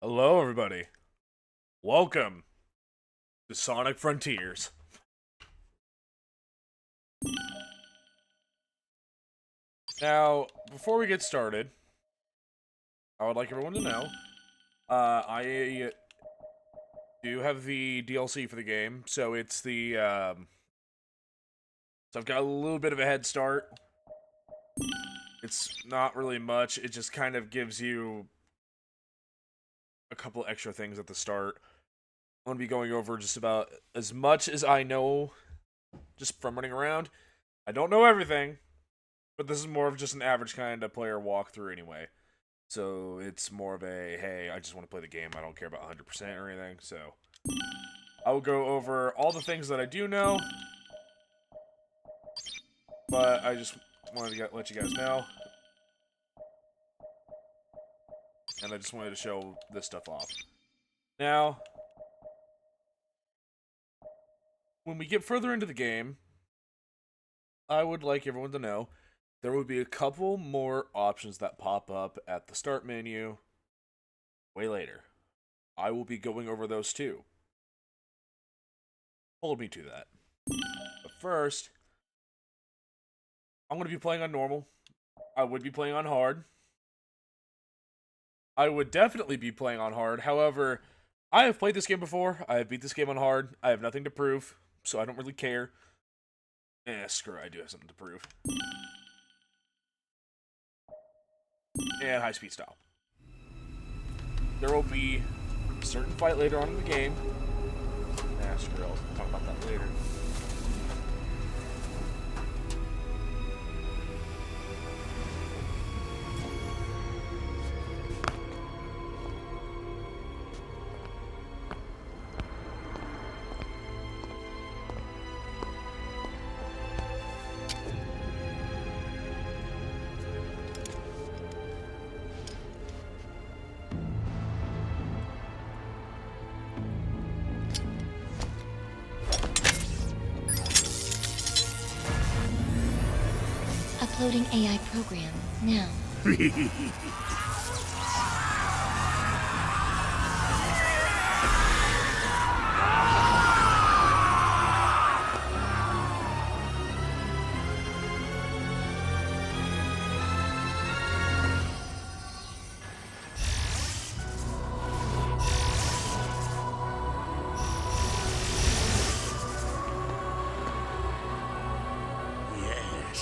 Hello, everybody. Welcome to Sonic Frontiers. Now, before we get started, I would like everyone to know, I do have the DLC for the game, so it's so I've got a little bit of a head start. It's not really much, it just kind of gives you a couple extra things at the start. I'm going to be going over just about as much as I know just from running around. I don't know everything, but this is more of just an average kind of player walkthrough anyway. So it's more of a, hey, I just want to play the game. I don't care about 100% or anything. So I will go over all the things that I do know, but I just wanted to let you guys know. And I just wanted to show this stuff off. Now, when we get further into the game, I would like everyone to know there will be a couple more options that pop up at the start menu way later. I will be going over those too. Hold me to that. But first, I'm going to be playing on normal. I would be playing on hard. I would definitely be playing on hard. However, I have played this game before. I have beat this game on hard. I have nothing to prove, so I don't really care. Screw it, I do have something to prove. And high speed style. There will be a certain fight later on in the game. Screw it, I'll talk about that later. Uploading AI program now.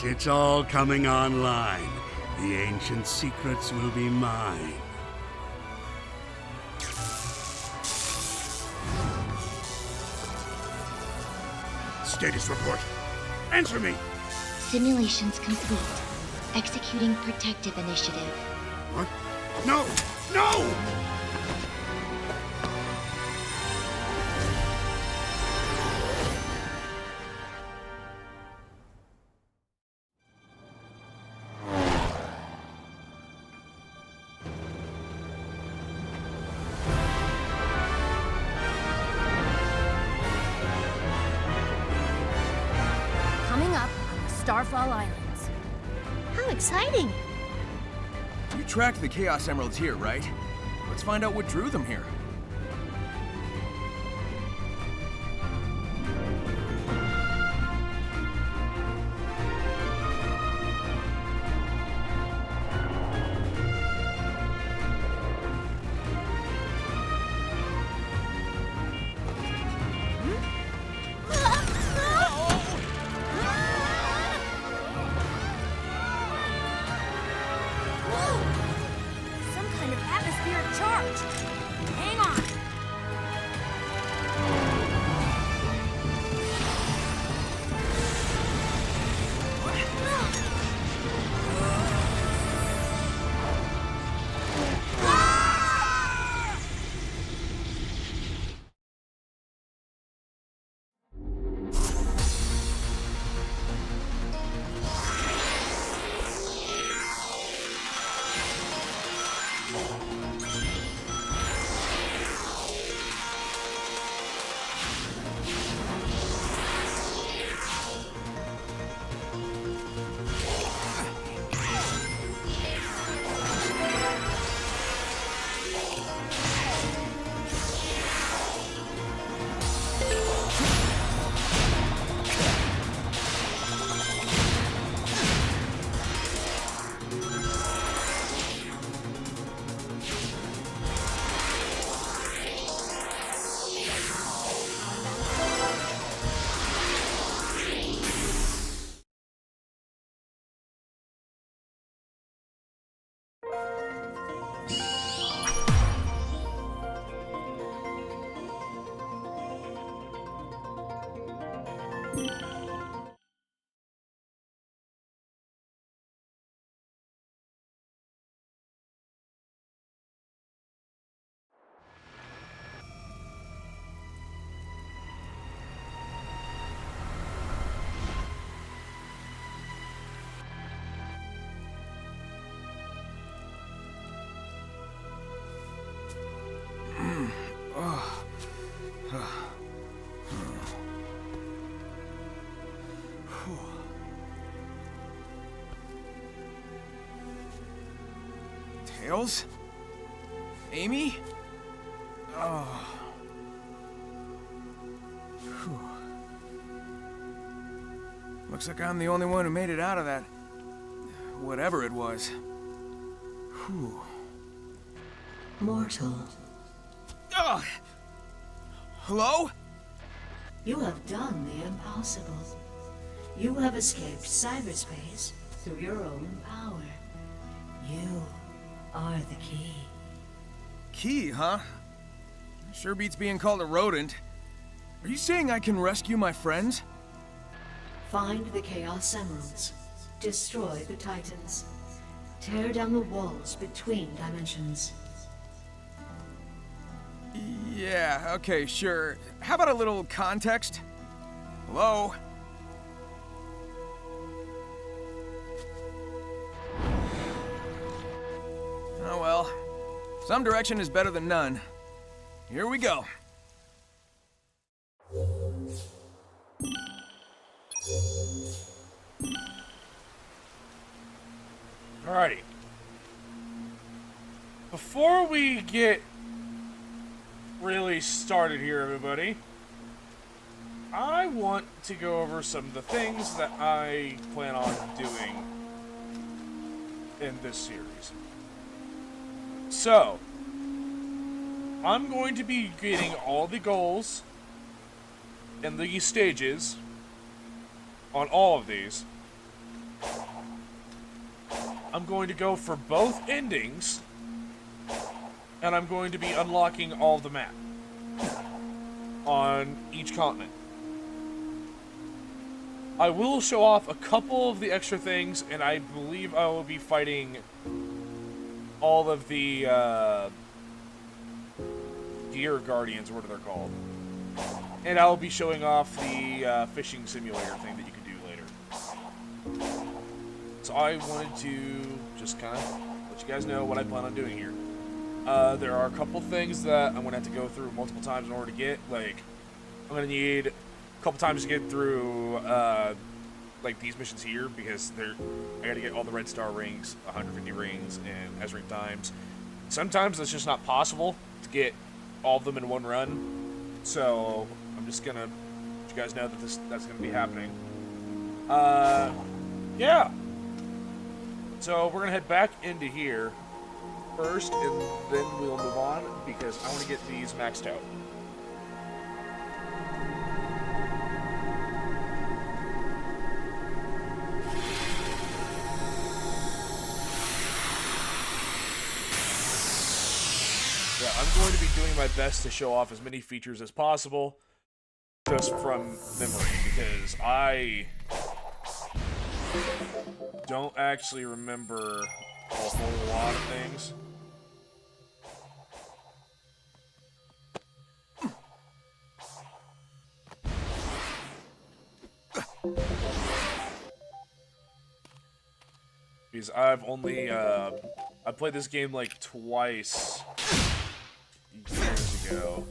It's all coming online. The ancient secrets will be mine. Status report. Answer me! Simulations complete. Executing protective initiative. What? No! No! Coming up on the Starfall Islands. How exciting! You tracked the Chaos Emeralds here, right? Let's find out what drew them here. Some kind of atmospheric charge. Hang on. girls? Amy? Oh. Whew. Looks like I'm the only one who made it out of that. Whatever it was. Whew. Mortal, Ugh. Hello? you have done the impossible. You have escaped cyberspace through your own power. You are the key. Key, huh? Sure beats being called a rodent. Are you saying I can rescue my friends? Find the Chaos Emeralds. Destroy the Titans. Tear down the walls between dimensions. Yeah, okay, sure. How about a little context? Hello? Oh well. Some direction is better than none. Here we go. Alrighty. Before we get really started here, everybody, I want to go over some of the things that I plan on doing in this series. So, I'm going to be getting all the goals and the stages on all of these. I'm going to go for both endings, and I'm going to be unlocking all of the map on each continent. I will show off a couple of the extra things, and I believe I will be fighting all of the Gear Guardians, what are they called? And I'll be showing off the fishing simulator thing that you can do later. So I wanted to just kind of let you guys know what I plan on doing here. There are a couple things that I'm going to have to go through multiple times in order to get. Like, I'm going to need a couple times to get through, like, these missions here, because I got to get all the red star rings, 150 rings, and S-ring times. Sometimes that's just not possible to get all of them in one run. So I'm just going to let you guys know that that's going to be happening. Yeah. So we're going to head back into here first, and then we'll move on, because I want to get these maxed out. Yeah, I'm going to be doing my best to show off as many features as possible, just from memory, because I don't actually remember a whole lot of things. Because I've only, I played this game like twice years ago.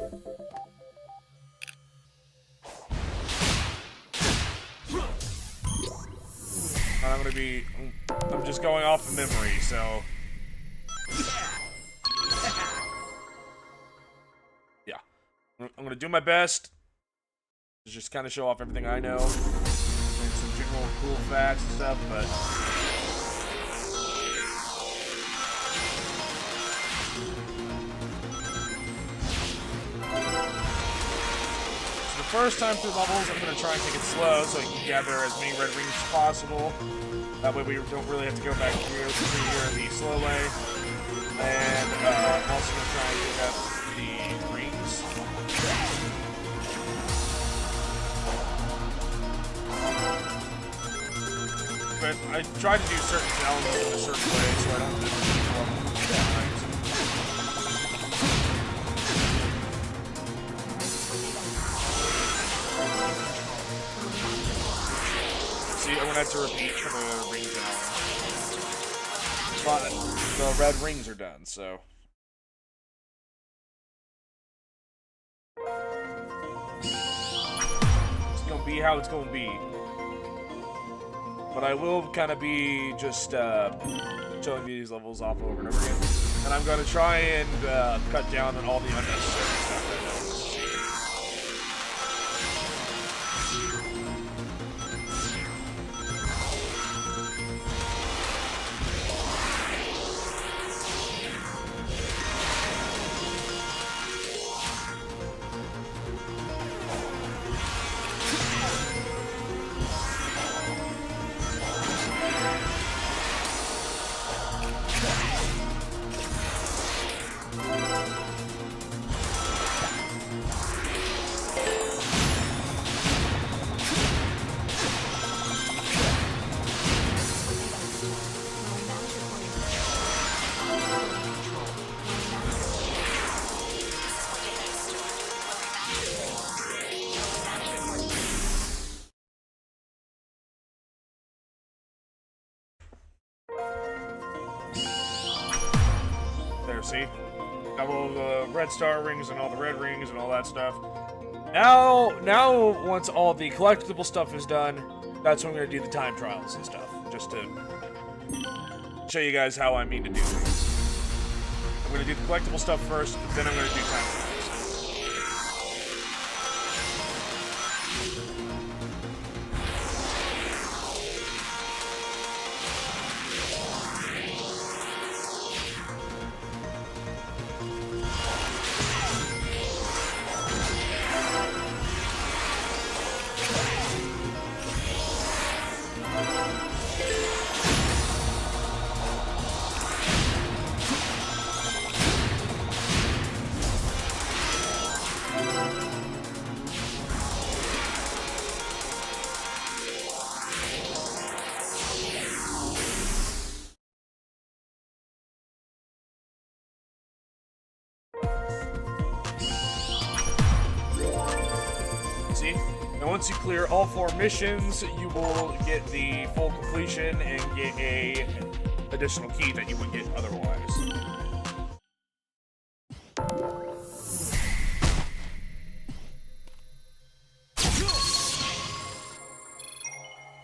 And I'm just going off of memory, so. Yeah. I'm gonna do my best to just kind of show off everything I know. And some general cool facts and stuff, but. First time through levels, I'm going to try and take it slow so I can gather as many red rings as possible. That way we don't really have to go back here the slow way. And I'm also going to try and pick up the rings. But I try to do certain challenges in a certain way so I don't miss the times. I'm gonna have to repeat for the ring challenge. But the red rings are done, so. It's gonna be how it's gonna be. But I will kind of be just showing these levels off over and over again. And I'm going to try and cut down on all the unnecessary stuff that I know. There, see? Got all the red star rings and all the red rings and all that stuff. Now, once all the collectible stuff is done, that's when I'm going to do the time trials and stuff. Just to show you guys how I mean to do things. I'm going to do the collectible stuff first, then I'm going to do time trials. See? And once you clear all 4 missions, you will get the full completion and get a additional key that you would get otherwise.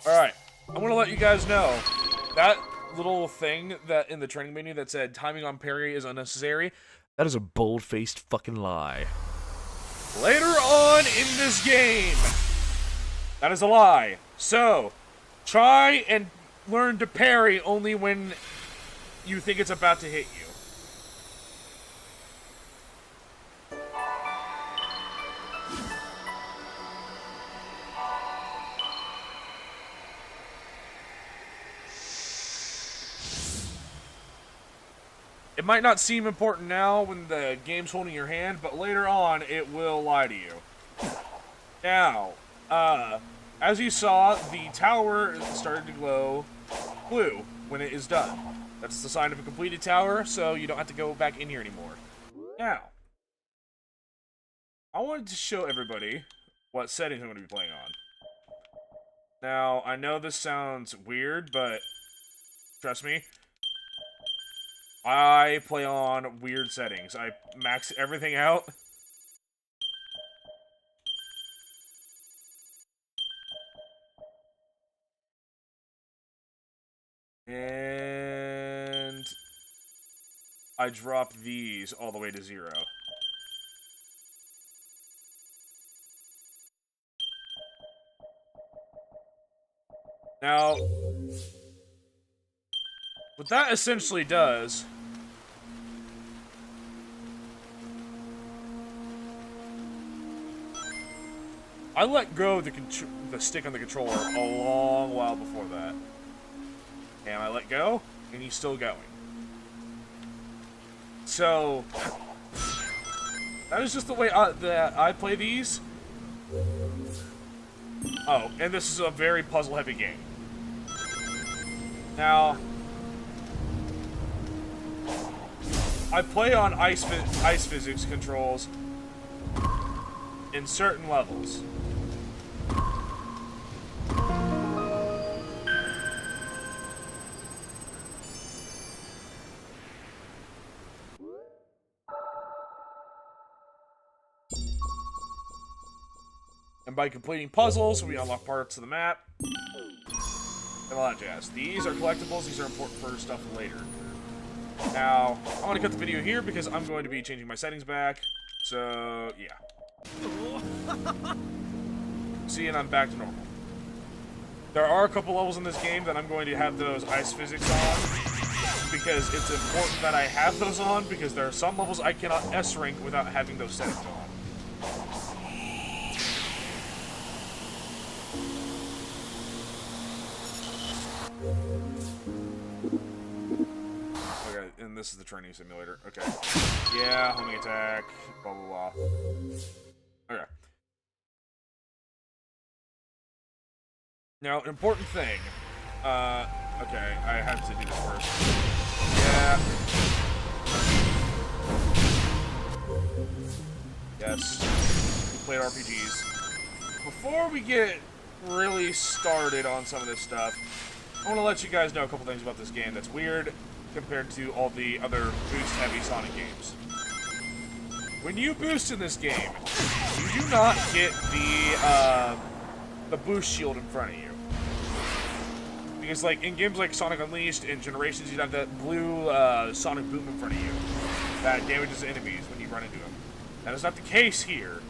Alright, I'm gonna let you guys know that little thing that in the training menu that said timing on parry is unnecessary, that is a bold-faced fucking lie. Later on in this game, that is a lie. So, try and learn to parry only when you think it's about to hit you. It might not seem important now when the game's holding your hand, but later on, it will lie to you. Now, as you saw, the tower started to glow blue when it is done. That's the sign of a completed tower, so you don't have to go back in here anymore. Now, I wanted to show everybody what settings I'm going to be playing on. Now, I know this sounds weird, but trust me, I play on weird settings. I max everything out. And I drop these all the way to 0. Now, what that essentially does I let go of the stick on the controller a long while before that. And I let go, and he's still going. So, that is just the way that I play these. Oh, and this is a very puzzle-heavy game. Now, I play on ice physics controls in certain levels. And by completing puzzles, we unlock parts of the map. And all that jazz. These are collectibles, these are important for stuff later. Now, I'm going to cut the video here because I'm going to be changing my settings back. So, yeah. See, and I'm back to normal. There are a couple levels in this game that I'm going to have those ice physics on, because it's important that I have those on, because there are some levels I cannot S-rank without having those settings on. Okay, and this is the training simulator. Okay. Yeah, homing attack, blah, blah, blah. Okay. Now, important thing. Okay, I have to do this first. Yeah. Yes. We played RPGs. Before we get really started on some of this stuff, I want to let you guys know a couple things about this game that's weird compared to all the other boost-heavy Sonic games. When you boost in this game, you do not get the boost shield in front of you. Because, like, in games like Sonic Unleashed and Generations, you'd have that blue Sonic Boom in front of you that damages enemies when you run into them. That is not the case here.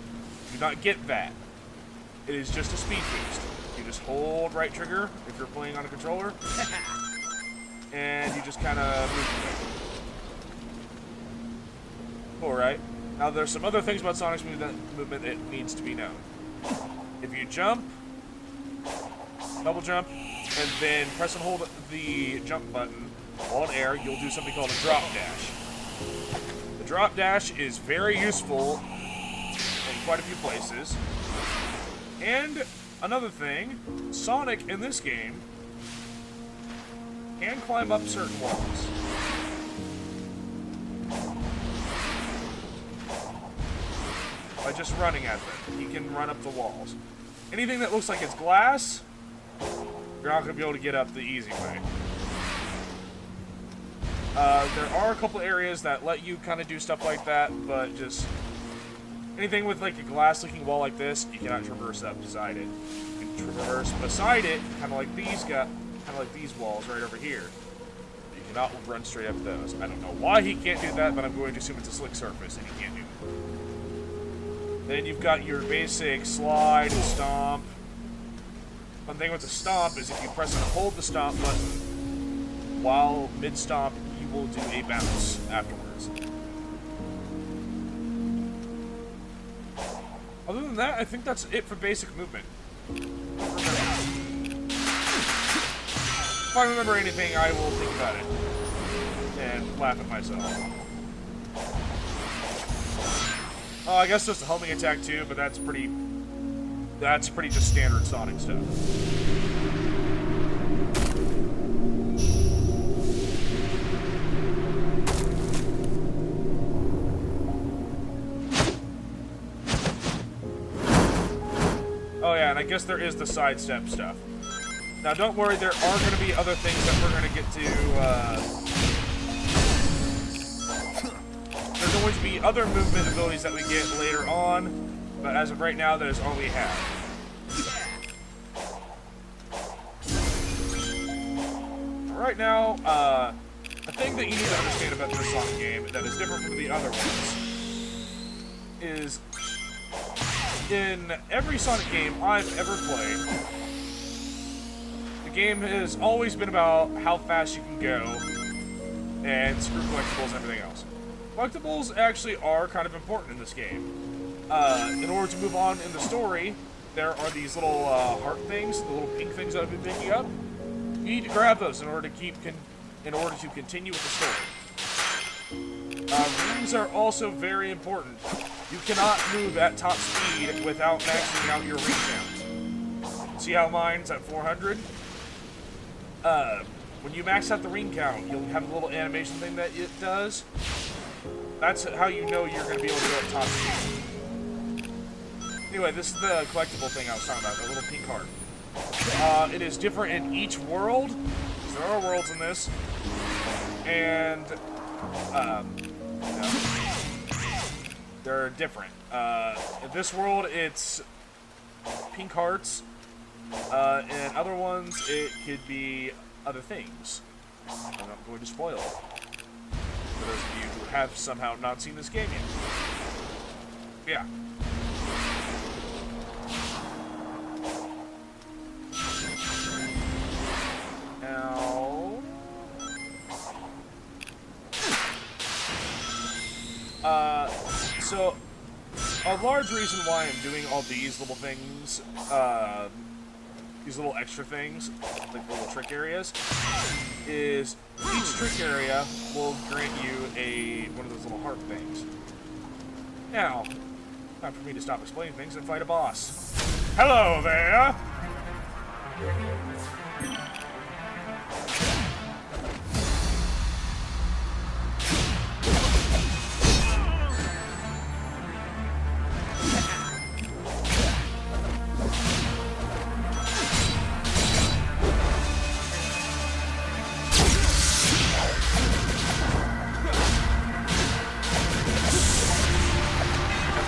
You do not get that. It is just a speed boost. You just hold right trigger if you're playing on a controller, and you just kind of move. Alright. Now, there's some other things about Sonic's movement that needs to be known. If you jump, double jump, and then press and hold the jump button while in air, you'll do something called a drop dash. The drop dash is very useful in quite a few places. And another thing, Sonic in this game can climb up certain walls. By just running at them, he can run up the walls. Anything that looks like it's glass, you're not going to be able to get up the easy way. There are a couple areas that let you kind of do stuff like that, but just anything with like a glass-looking wall like this, you cannot traverse up beside it. You can traverse beside it, kind of like these walls right over here. You cannot run straight up those. I don't know why he can't do that, but I'm going to assume it's a slick surface and he can't do it. Then you've got your basic slide and stomp. One thing with the stomp is if you press and hold the stomp button while mid-stomp, you will do a bounce afterwards. Other than that, I think that's it for basic movement. If I remember anything, I will think about it and laugh at myself. Oh, I guess there's the homing attack too, but that's pretty just standard Sonic stuff. Oh yeah, and I guess there is the sidestep stuff. Now don't worry, there are going to be other things that we're going to get to, there's going to be other movement abilities that we get later on, but as of right now, that is all we have. Right now, a thing that you need to understand about this Sonic game that is different from the other ones is in every Sonic game I've ever played, the game has always been about how fast you can go and screw collectibles and everything else. Collectibles actually are kind of important in this game. In order to move on in the story, there are these little heart things, the little pink things that I've been picking up. You need to grab those in order to continue with the story. Rings are also very important. You cannot move at top speed without maxing out your ring count. See how mine's at 400? When you max out the ring count, you'll have a little animation thing that it does. That's how you know you're going to be able to go at top speed. Anyway, this is the collectible thing I was talking about, the little pink heart. It is different in each world. There are worlds in this. And, they're different. In this world, it's pink hearts. In other ones, it could be other things. I'm not going to spoil it. for those of you who have somehow not seen this game yet. Yeah. Now... so, a large reason why I'm doing all these little things, these little extra things, like little trick areas, is each trick area will grant you one of those little heart things. Now, time for me to stop explaining things and fight a boss. Hello there!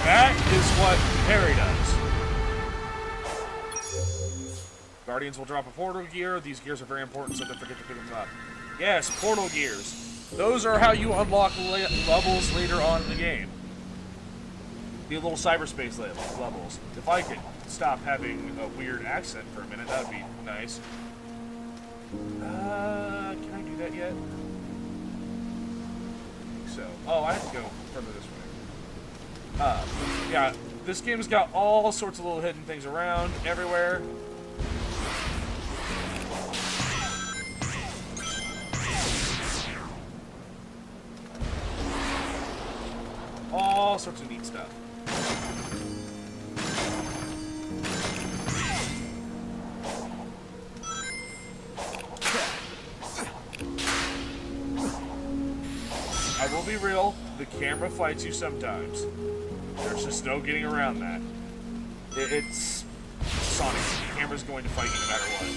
That is what Parry does. Guardians will drop a portal gear. These gears are very important, so don't forget to pick them up. Yes, portal gears. Those are how you unlock levels later on in the game. The little cyberspace levels. If I could stop having a weird accent for a minute, that would be nice. Can I do that yet? I think so. Oh, I have to go further this way. Yeah, this game's got all sorts of little hidden things around, everywhere. All sorts of neat stuff. I will be real, the camera fights you sometimes. There's just no getting around that. It's Sonic. The camera's going to fight you no matter what.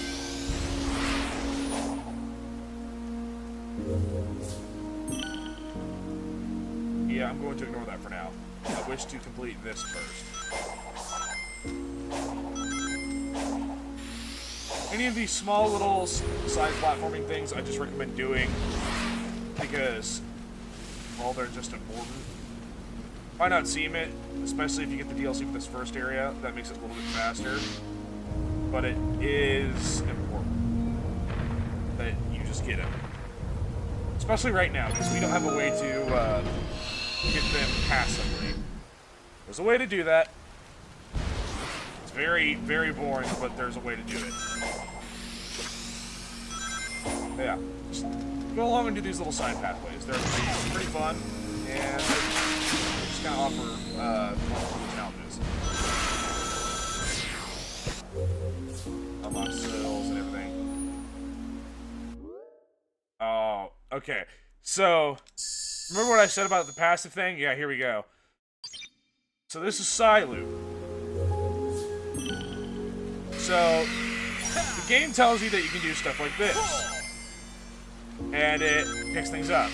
Yeah, I'm going to ignore that for now. I wish to complete this first. Any of these small little side platforming things I just recommend doing because, well, they're just important. Why not seam it, especially if you get the DLC for this first area? That makes it a little bit faster. But it is important that you just get them. Especially right now, because we don't have a way to get them passively. There's a way to do that. It's very, very boring, but there's a way to do it. But yeah, just go along and do these little side pathways. They're pretty fun, and just kind of offer multiple challenges. Unlock skills and everything. Oh, okay. So, remember what I said about the passive thing? Yeah, here we go. So this is Psyloop. So, the game tells you that you can do stuff like this. And it picks things up.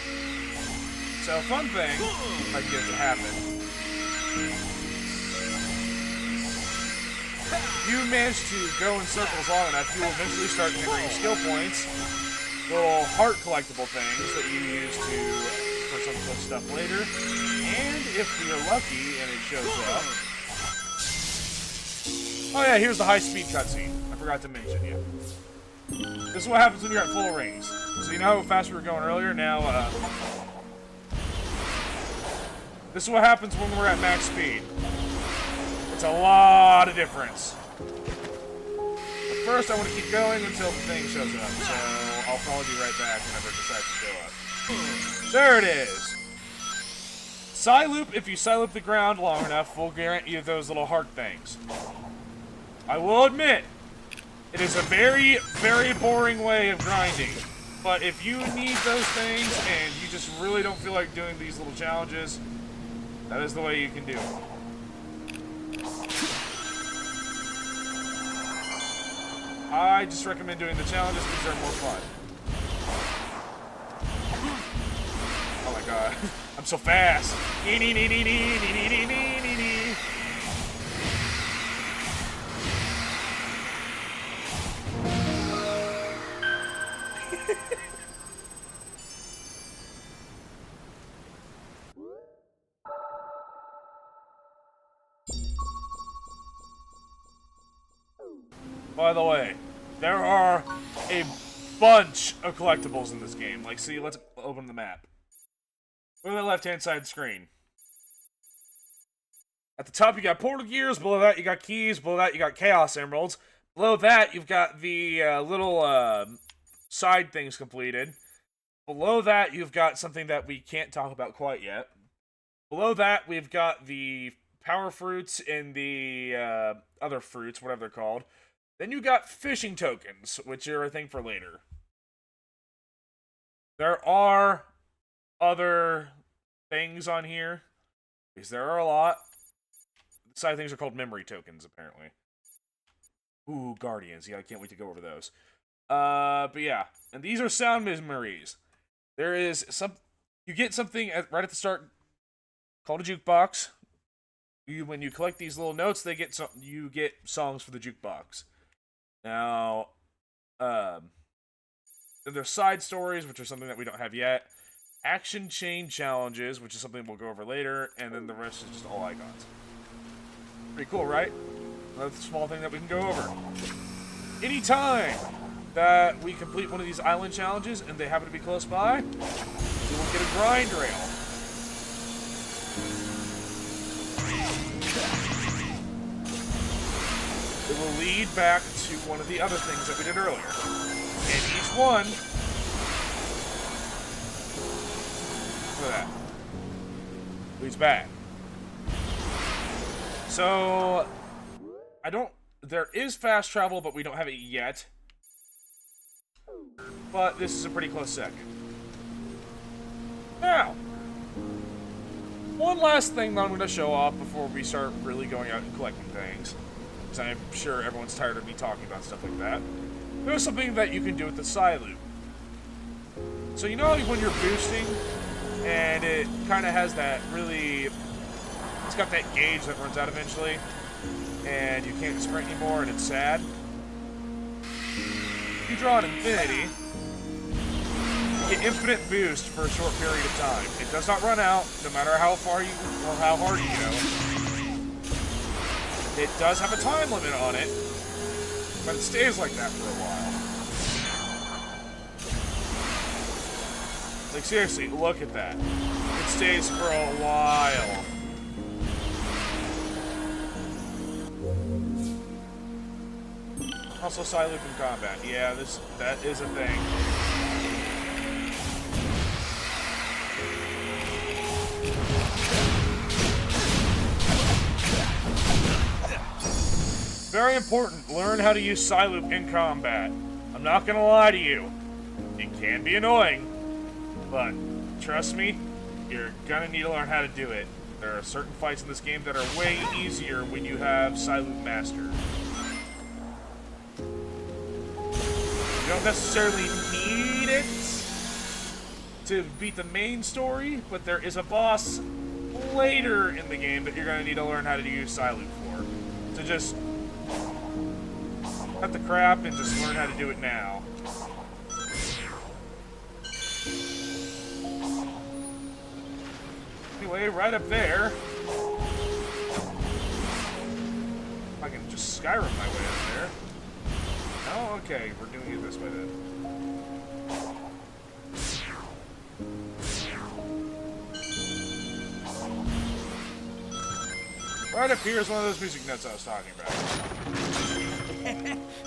So, fun thing, if I can get it to happen. If you manage to go in circles long enough, you will eventually start generating skill points. Little heart collectible things that you use for some cool stuff later. And if you're lucky and it shows up... Oh yeah, here's the high-speed cutscene. I forgot to mention you. This is what happens when you're at full rings. So you know how fast we were going earlier? Now, this is what happens when we're at max speed. It's a lot of difference. But first, I want to keep going until the thing shows up. So I'll probably be right back whenever it decides to show up. There it is. Psyloop, if you Psyloop the ground long enough, will grant you those little heart things. I will admit, it is a very, very boring way of grinding. But if you need those things and you just really don't feel like doing these little challenges, that is the way you can do it. I just recommend doing the challenges because they're more fun. Oh my god. I'm so fast. By the way, there are a bunch of collectibles in this game. Like, see, let's open the map. Look at the left-hand side screen. At the top, you got portal gears. Below that, you got keys. Below that, you got chaos emeralds. Below that, you've got the little side things completed. Below that, you've got something that we can't talk about quite yet. Below that, we've got the power fruits and the other fruits, whatever they're called. Then you got fishing tokens, which are a thing for later. There are other things on here, because there are a lot. The side things are called memory tokens, apparently. Ooh, Guardians. Yeah, I can't wait to go over those. But yeah, and these are sound memories. There is some... You get something right at the start called a jukebox. When you collect these little notes, you get songs for the jukebox. Now, then there's side stories, which are something that we don't have yet. Action chain challenges, which is something we'll go over later. And then the rest is just all icons. Pretty cool, right? Another small thing that we can go over. Anytime that we complete one of these island challenges and they happen to be close by, we will get a grind rail. It will lead back to one of the other things that we did earlier. And each one... Look at that. Leads back. So... There is fast travel, but we don't have it yet. But this is a pretty close second. Now... One last thing that I'm going to show off before we start really going out and collecting things. Because I'm sure everyone's tired of me talking about stuff like that. There's something that you can do with the Psyloop. So you know when you're boosting, and it kind of has that really... It's got that gauge that runs out eventually, and you can't sprint anymore, and it's sad? If you draw an infinity, you get infinite boost for a short period of time. It does not run out, no matter how far you or how hard you go. It does have a time limit on it, but it stays like that for a while. Like seriously, look at that. It stays for a while. Also, Psyloop in combat. Yeah, that is a thing. Very important, learn how to use Psyloop in combat. I'm not gonna lie to you. It can be annoying, but trust me, you're gonna need to learn how to do it. There are certain fights in this game that are way easier when you have Psyloop mastered. You don't necessarily need it to beat the main story, but there is a boss later in the game that you're going to need to learn how to use Psyloop for. So just cut the crap and just learn how to do it now. Anyway, right up there, I can just Skyrim my way up there. Oh, okay, we're doing it this way then. Right up here is one of those music notes I was talking about.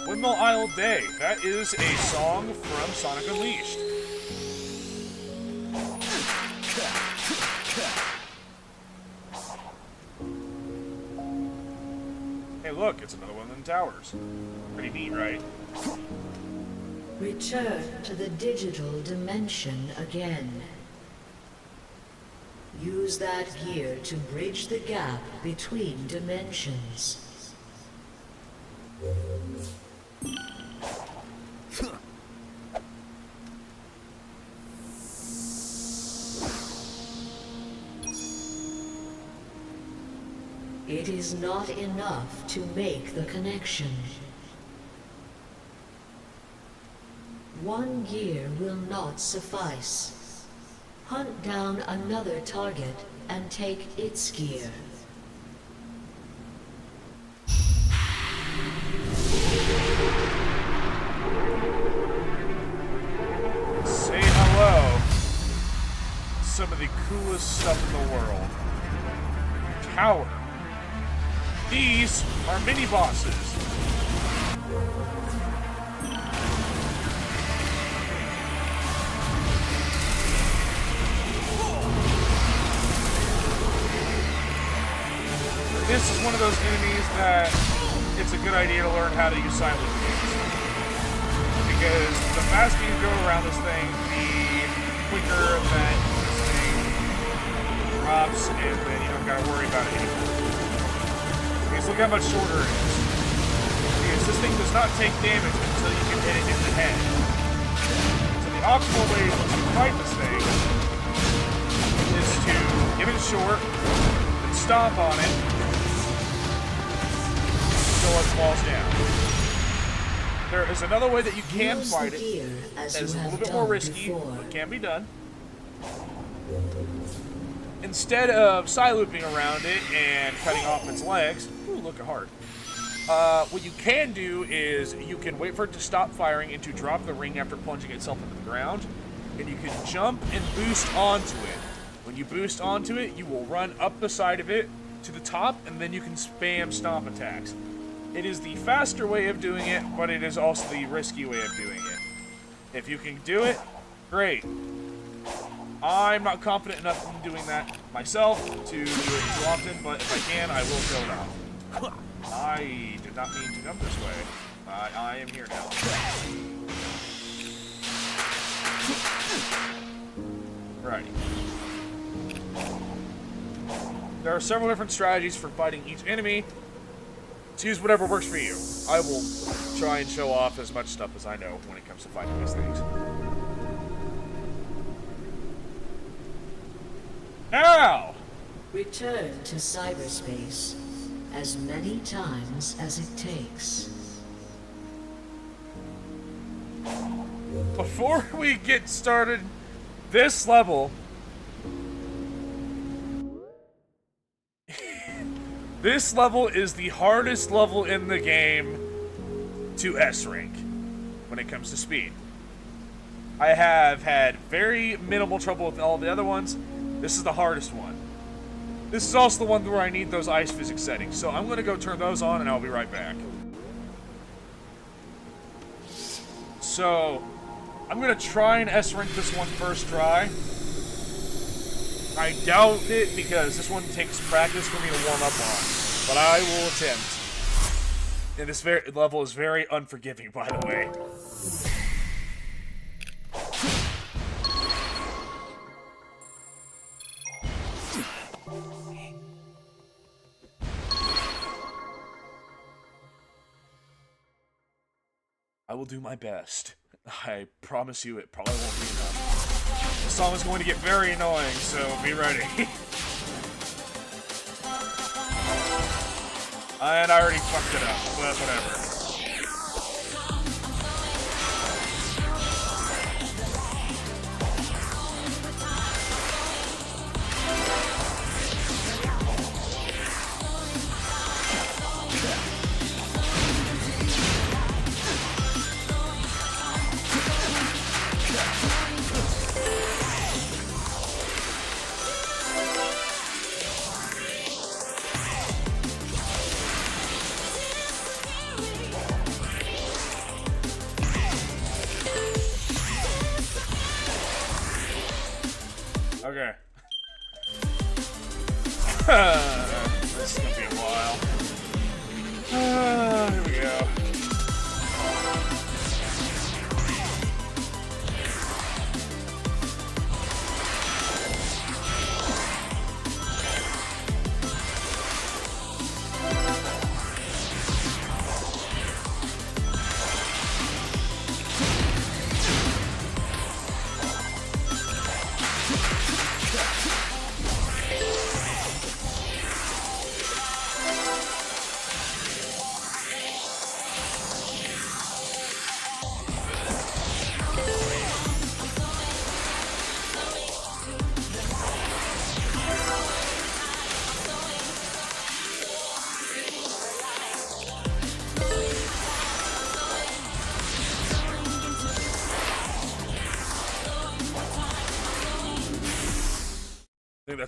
Windmill Isle Day. That is a song from Sonic Unleashed. Hey look, it's another one of them towers. Pretty neat, right? Return to the digital dimension again. Use that gear to bridge the gap between dimensions. It is not enough to make the connection. One gear will not suffice. Hunt down another target and take its gear. some of the coolest stuff in the world. Tower. These are mini bosses. This is one of those enemies that it's a good idea to learn how to use silent games. Because the faster you go around this thing, the quicker that this thing drops, and then you don't gotta worry about it anymore. Because look how much shorter it is. Because this thing does not take damage until you can hit it in the head. So the optimal way to fight this thing is to give it a short, then stomp on it, until it falls down. There is another way that you can Use fight the it. gear as That is you a little have bit more done risky, before. but can be done. Instead of side looping around it and cutting off its legs, ooh, look at heart. What you can do is you can wait for it to stop firing and to drop the ring after plunging itself into the ground, and you can jump and boost onto it. When you boost onto it, you will run up the side of it to the top, and then you can spam stomp attacks. It is the faster way of doing it, but it is also the risky way of doing it. If you can do it, great. I'm not confident enough in doing that myself to do it too often, but if I can, I will show it off. I did not mean to come this way. I am here now. Right. There are several different strategies for fighting each enemy. Choose whatever works for you. I will try and show off as much stuff as I know when it comes to fighting these things. Now! Return to cyberspace as many times as it takes. Before we get started, this level... This level is the hardest level in the game to S-rank when it comes to speed. I have had very minimal trouble with all the other ones. This is the hardest one. This is also the one where I need those ice physics settings, so I'm going to go turn those on and I'll be right back. So, I'm going to try and S-rank this one first try. I doubt it because this one takes practice for me to warm up on, but I will attempt. And this level is very unforgiving, by the way. I will do my best. I promise you it probably won't be enough. The song is going to get very annoying, so be ready. And I already fucked it up, but whatever.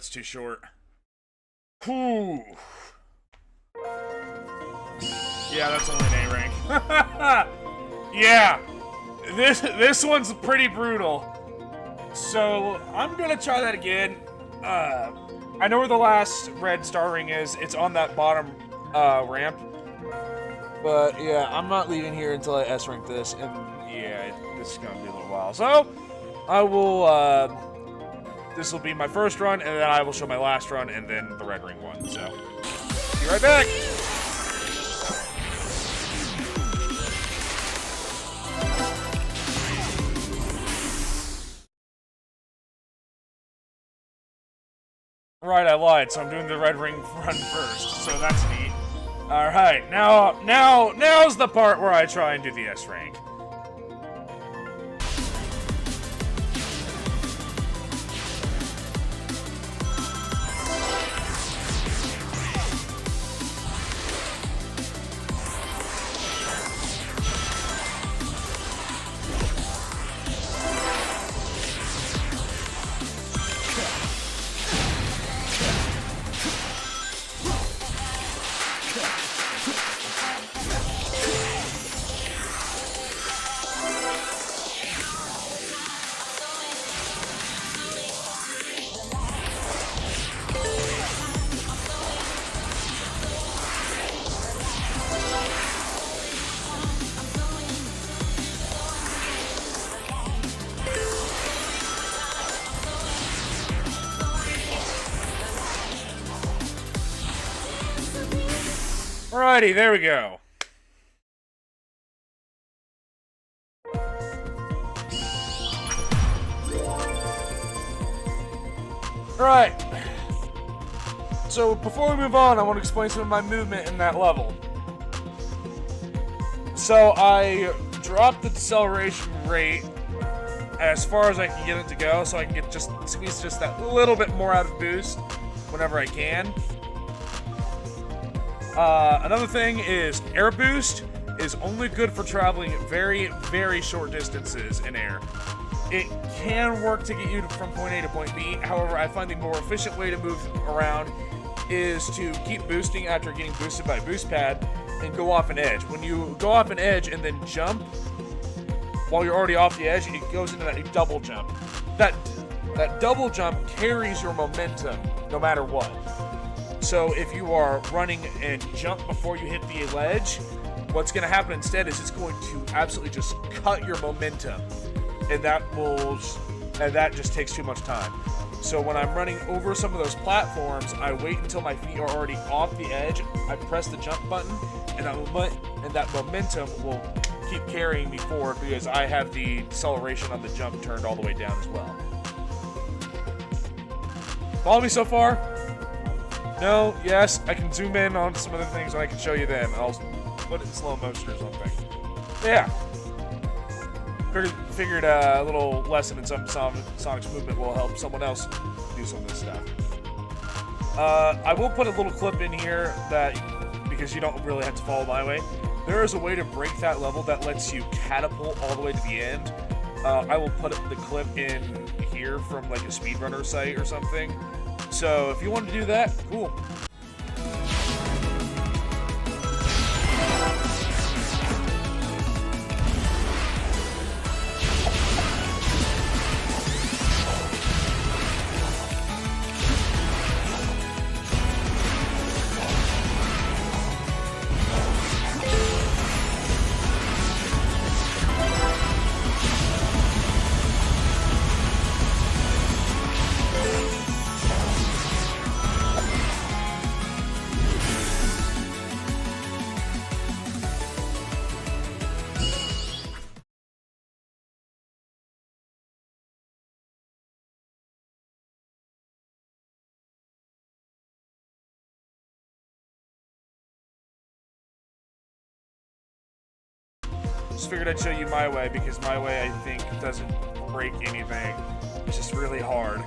that's too short. Whew. Yeah, that's only an A rank. Yeah, this one's pretty brutal. So I'm gonna try that again. I know where the last red star ring is. It's on that bottom ramp. But yeah, I'm not leaving here until I S rank this, and yeah, this is gonna be a little while. So I will. This will be my first run, and then I will show my last run, and then the red ring one. So be right back. Right, I lied, so I'm doing the red ring run first, so that's neat. Alright, now's the part where I try and do the S rank. Alrighty, there we go. Alright. So before we move on, I want to explain some of my movement in that level. So I dropped the deceleration rate as far as I can get it to go, so I can get squeeze just that little bit more out of boost whenever I can. Another thing is air boost is only good for traveling very, very short distances in air. It can work to get you from point A to point B. However, I find the more efficient way to move around is to keep boosting after getting boosted by a boost pad and go off an edge. When you go off an edge and then jump while you're already off the edge, it goes into that double jump. That double jump carries your momentum no matter what. So if you are running and jump before you hit the ledge, what's going to happen instead is it's going to absolutely just cut your momentum, and that just takes too much time. So when I'm running over some of those platforms, I wait until my feet are already off the edge. I press the jump button, and that momentum will keep carrying me forward because I have the deceleration on the jump turned all the way down as well. Follow me so far? No? Yes? I can zoom in on some other things and I can show you them. I'll put it in slow motion or something. Yeah. Figured a little lesson in some Sonic's movement will help someone else do some of this stuff. I will put a little clip in here because you don't really have to follow my way. There is a way to break that level that lets you catapult all the way to the end. I will put the clip in here from like a speedrunner site or something. So if you want to do that, cool. Just figured I'd show you my way because my way I think doesn't break anything. It's just really hard.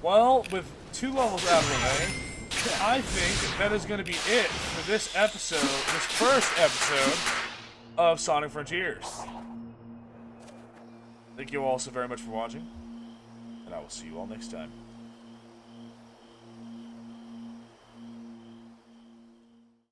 Well, with 2 levels out of the way, I think that is going to be it for this episode, this first episode of Sonic Frontiers. Thank you all so very much for watching, and I will see you all next time.